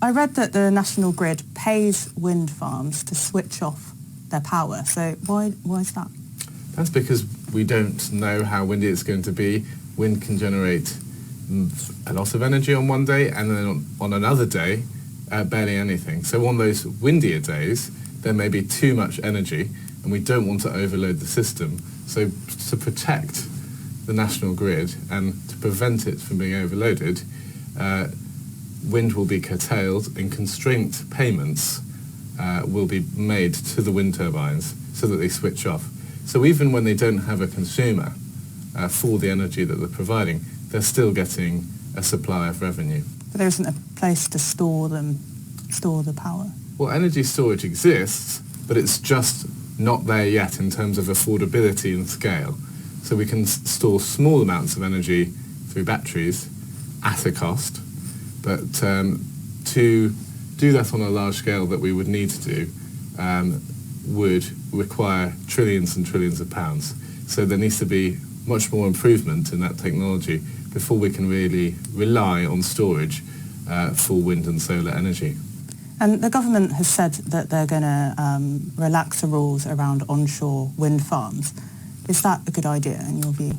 I read that the national grid pays wind farms to switch off their power. So why is that? That's because we don't know how windy it's going to be. Wind can generate a lot of energy on one day, and then on another day, barely anything. So on those windier days, there may be too much energy, and we don't want to overload the system. So to protect the national grid and to prevent it from being overloaded, wind will be curtailed and constraint payments will be made to the wind turbines so that they switch off. So even when they don't have a consumer for the energy that they're providing, they're still getting a supply of revenue. But there isn't a place to store the power? Well, energy storage exists, but it's just not there yet in terms of affordability and scale. So we can store small amounts of energy through batteries at a cost, but to do that on a large scale that we would need to do would require trillions and trillions of pounds. So there needs to be much more improvement in that technology before we can really rely on storage for wind and solar energy. And the government has said that they're going to relax the rules around onshore wind farms. Is that a good idea in your view?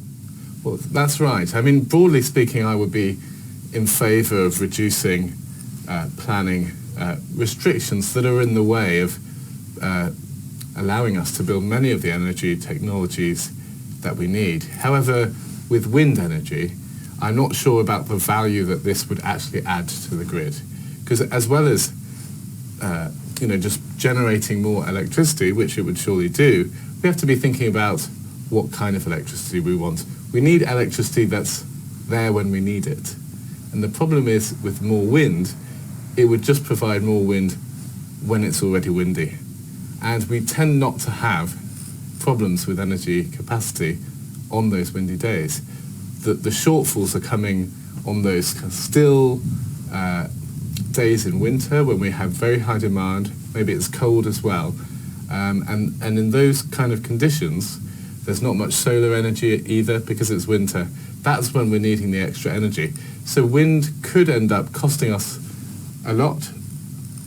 Well, that's right. I mean, broadly speaking, I would be in favour of reducing planning restrictions that are in the way of allowing us to build many of the energy technologies that we need. However, with wind energy, I'm not sure about the value that this would actually add to the grid. Because as well as just generating more electricity, which it would surely do, we have to be thinking about what kind of electricity we want. We need electricity that's there when we need it. And the problem is, with more wind, it would just provide more wind when it's already windy. And we tend not to have problems with energy capacity on those windy days. The shortfalls are coming on those still days in winter when we have very high demand, maybe it's cold as well. And in those kind of conditions, there's not much solar energy either because it's winter. That's when we're needing the extra energy. So wind could end up costing us a lot,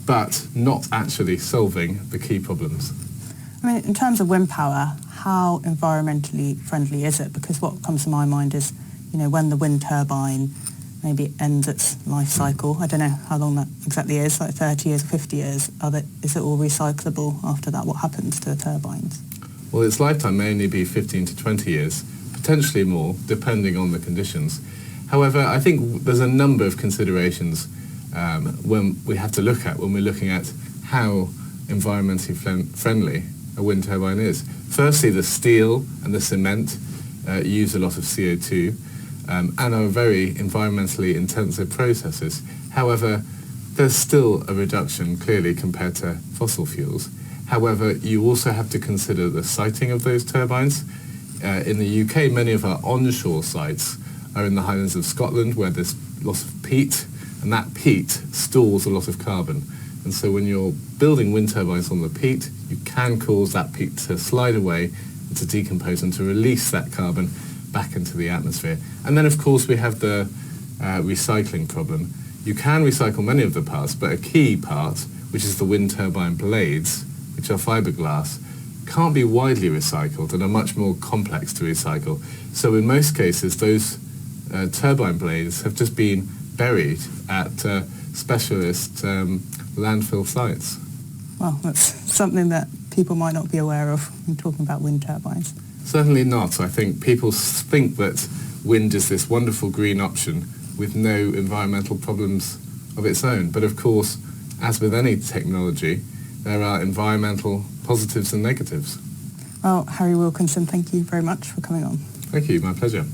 but not actually solving the key problems. I mean, in terms of wind power, how environmentally friendly is it? Because what comes to my mind is, when the wind turbine maybe ends its life cycle, I don't know how long that exactly is, like 30 years, 50 years, is it all recyclable after that? What happens to the turbines? Well, its lifetime may only be 15 to 20 years, potentially more, depending on the conditions. However, I think there's a number of considerations when we have to look at when we're looking at how environmentally friendly a wind turbine is. Firstly, the steel and the cement use a lot of CO2 and are very environmentally intensive processes. However, there's still a reduction clearly compared to fossil fuels. However, you also have to consider the siting of those turbines. In the UK, many of our onshore sites are in the Highlands of Scotland where there's lots of peat, and that peat stores a lot of carbon. And so when you're building wind turbines on the peat, you can cause that peat to slide away and to decompose and to release that carbon back into the atmosphere. And then, of course, we have the recycling problem. You can recycle many of the parts, but a key part, which is the wind turbine blades, which are fiberglass, can't be widely recycled and are much more complex to recycle. So in most cases, those turbine blades have just been buried at specialist landfill sites. Well, that's something that people might not be aware of when talking about wind turbines. Certainly not. I think people think that wind is this wonderful green option with no environmental problems of its own. But of course, as with any technology, there are environmental positives and negatives. Well, Harry Wilkinson, thank you very much for coming on. Thank you, my pleasure.